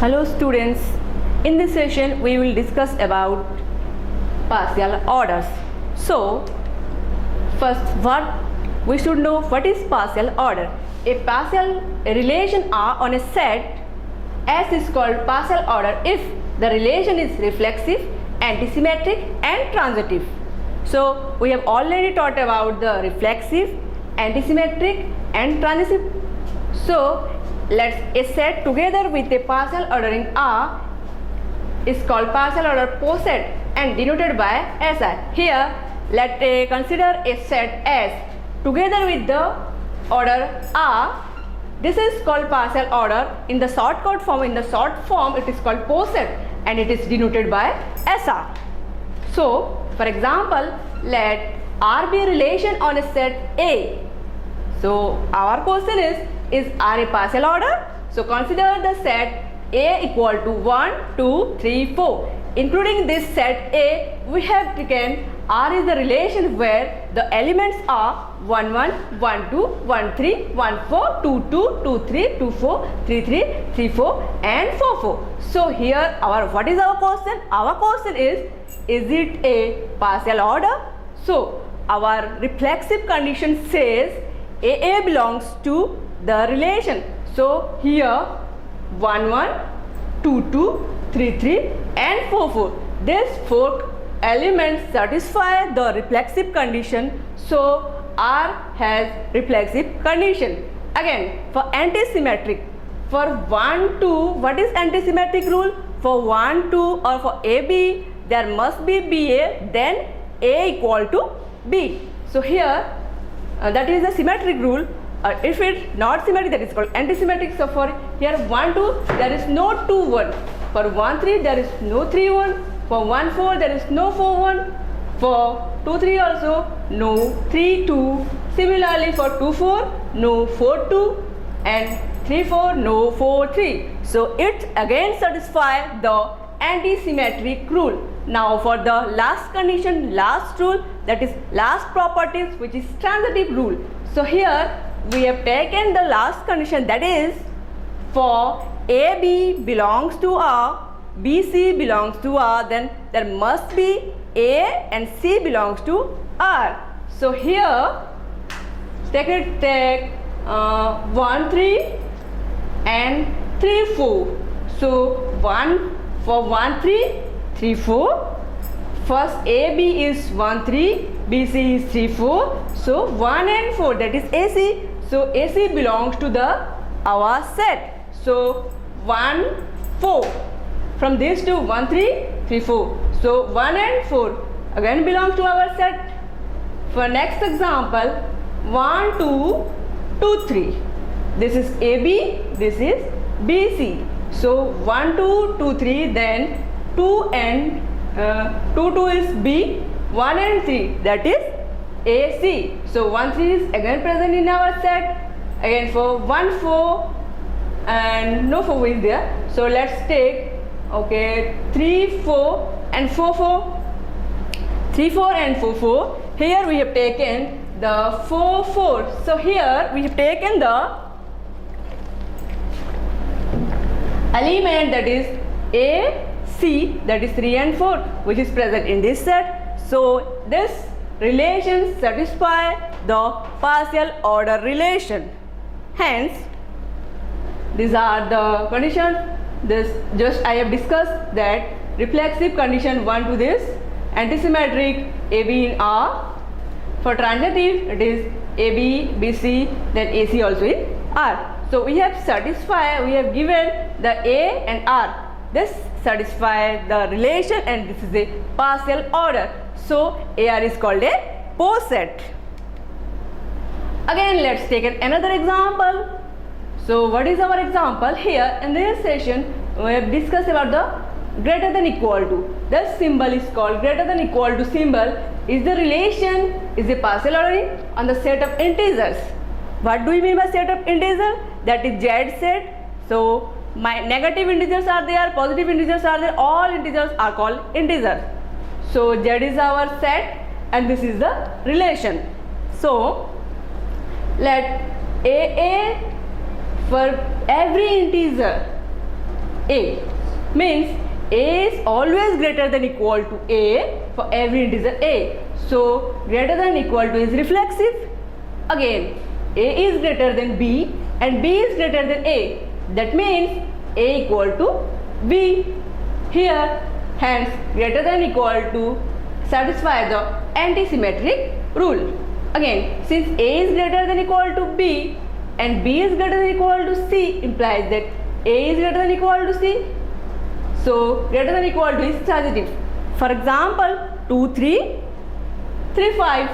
Hello students, in this session we will discuss about partial orders. So first we should know what is partial order. A relation R on a set S is called partial order if the relation is reflexive, antisymmetric and transitive. So we have already taught about the reflexive, antisymmetric and transitive. So let's a set together with a partial ordering R is called partial order poset and denoted by SI. Here let's consider a set S together with the order R. This is called partial order. In the shortcut form, it is called poset and it is denoted by SR. So for example, let R be a relation on a set A. So our question is R a partial order? So consider the set A equal to 1, 2, 3, 4. Including this set A, we have taken R is the relation where the elements are 1, 1, 1, 2, 1, 3, 1, 4, 2, 2, 2, 3, 2, 4, 3, 3, 3, 4 and 4, 4. So here what is our question? Our question is it a partial order? So our reflexive condition says AA belongs to the relation. So here 1, 1, 2, 2, 3, 3 and 4, 4. These 4 elements satisfy the reflexive condition. So R has reflexive condition. Again for antisymmetric, for 1, 2, what is antisymmetric rule? For 1, 2 or for AB, there must be BA, then A equal to B. So here that is the symmetric rule. If it's not symmetric, that is called antisymmetric. So for here 1, 2, there is no 2, 1. For 1, 3, there is no 3, 1. For 1, 4, there is no 4, 1. For 2, 3 also, no 3, 2. Similarly for 2, 4, no 4, 2. And 3, 4, no 4, 3. So it again satisfies the antisymmetric rule. Now for the last condition, last rule, that is last properties, which is transitive rule. So here we have taken the last condition, that is for AB belongs to R, BC belongs to R, then there must be A and C belongs to R. So here take 1, 3 and 3, 4. So 1, 3, 3, 4. First AB is 1, 3, BC is 3, 4. So 1 and 4, that is AC. So AC belongs to our set. So 1, 4. From these two, 1, 3, 3, 4. So 1 and 4 again belongs to our set. For next example, 1, 2, 2, 3. This is AB, this is BC. So 1, 2, 2, 3, then 2 and 2, 2 is B, 1 and 3, that is AC. So 1, 3 is again present in our set. Again for 1, 4 and no 4 is there. So let's take 3, 4 and 4, 4. 3, 4 and 4, 4. Here we have taken the 4, 4. So here we have taken the element that is A, C, that is 3 and 4, which is present in this set. So this relation satisfies the partial order relation. Hence these are the conditions. This just I have discussed that reflexive condition 1 to this, antisymmetric AB in R. For transitive it is AB, BC, then AC also in R. So we have given the A and R. This satisfies the relation and this is a partial order. So AR is called a poset. Again let's take another example. So what is our example? Here in this session we have discussed about the greater than equal to. The symbol is called greater than equal to symbol. Is the relation is a partial ordering on the set of integers. What do we mean by set of integers? That is Z set. So my negative integers are there, positive integers are there, all integers are called integers. So Z is our set and this is the relation. So let AA for every integer A. Means A is always greater than equal to A for every integer A. So greater than equal to is reflexive. Again, A is greater than B and B is greater than A. That means A equal to B. Here, hence greater than equal to satisfy the anti-symmetric rule. Again, since A is greater than equal to B and B is greater than equal to C implies that A is greater than equal to C. So greater than equal to is transitive. For example, 2, 3, 3, 5,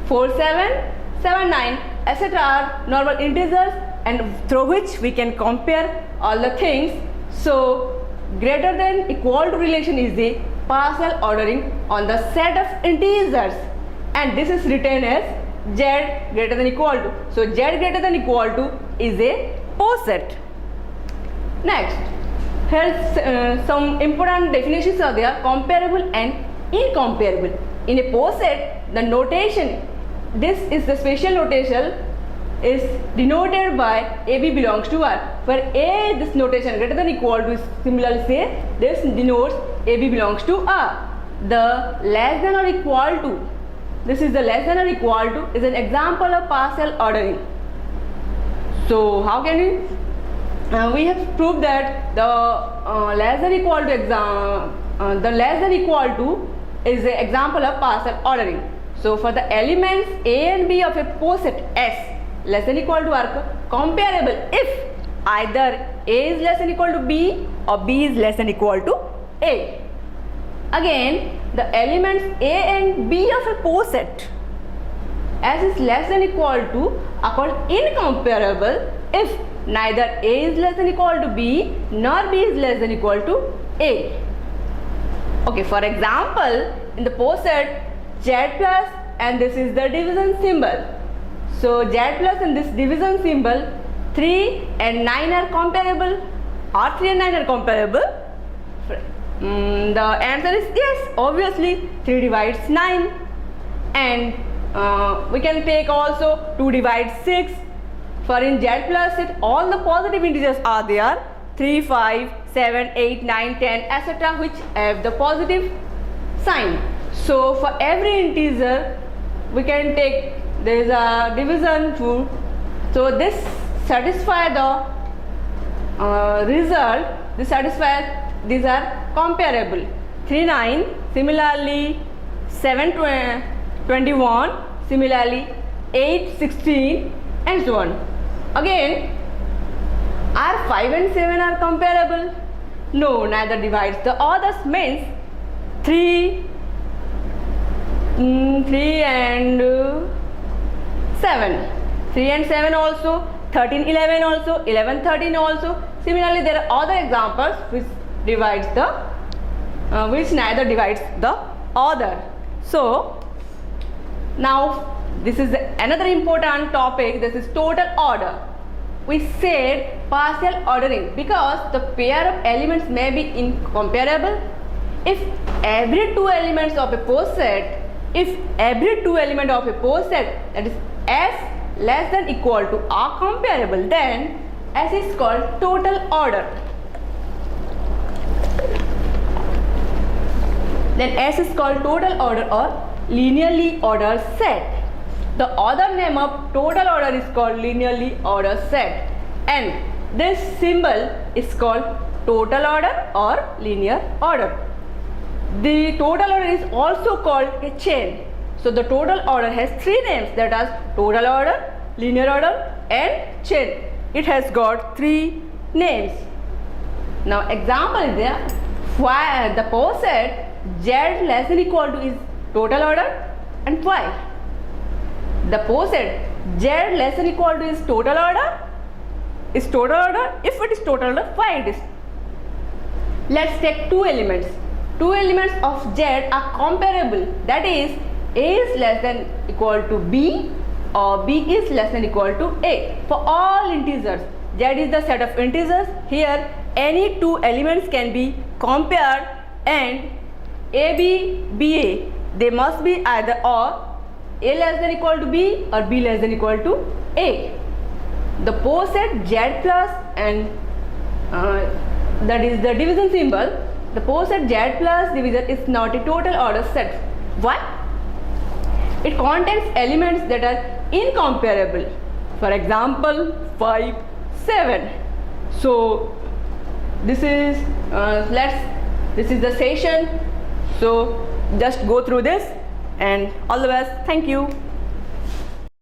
4, 7, 7, 9, etc. are normal integers and through which we can compare all the things. So greater than equal to relation is the partial ordering on the set of integers, and this is written as Z greater than equal to. So Z greater than equal to is a poset. Next, here's some important definitions are there: comparable and incomparable. In a poset, the notation, this is the special notation, is denoted by AB belongs to R. For A, this notation greater than equal to is similarly say this denotes AB belongs to R. The less than or equal to, this is the less than or equal to is an example of partial ordering. So how can we have proved that the less than equal to is an example of partial ordering. So for the elements A and B of a poset S less than equal to are comparable if either A is less than equal to B or B is less than equal to A. Again, the elements A and B of a poset S is less than equal to are called incomparable if neither A is less than equal to B nor B is less than equal to A. Okay, for example, in the poset Z plus and this is the division symbol. So Z plus and this division symbol, 3 and 9 are comparable, or 3 and 9 are comparable. The answer is yes, obviously 3 divides 9, and we can take also 2 divides 6. For in Z plus it all the positive integers are there, 3, 5, 7, 8, 9, 10, etc. which have the positive sign. So for every integer we can take, there is a division rule. So this satisfy the result, this satisfies, these are comparable. 3, 9, similarly 7, 21, similarly 8, 16 and so on. Again, are 5 and 7 are comparable? No, neither divides the others, means 3 and 7, 3 and 7 also, 13, 11 also, 11, 13 also. Similarly, there are other examples which divides the, which neither divides the other. So now this is another important topic. This is total order. We said partial ordering because the pair of elements may be incomparable if every two elements of a poset, that is S less than equal to are comparable, then S is called total order. Then S is called total order or linearly ordered set. The other name of total order is called linearly ordered set, and this symbol is called total order or linear order. The total order is also called a chain. So the total order has three names, that is total order, linear order and chain. It has got three names. Now example is there. The poset Z less than equal to is total order, and why? The poset Z less than equal to is total order. Is total order? If it is total order, why it is? Let's take two elements. Two elements of Z are comparable. That is, A is less than equal to B or B is less than equal to A. For all integers, Z is the set of integers. Here, any two elements can be compared, and AB, BA, they must be either or A less than equal to B or B less than equal to A. The poset Z plus and that is the division symbol, the pose set Z plus divisor is not a total order set. Why? It contains elements that are incomparable. For example, 5, 7. So this is this is the session. So just go through this, and all the best. Thank you.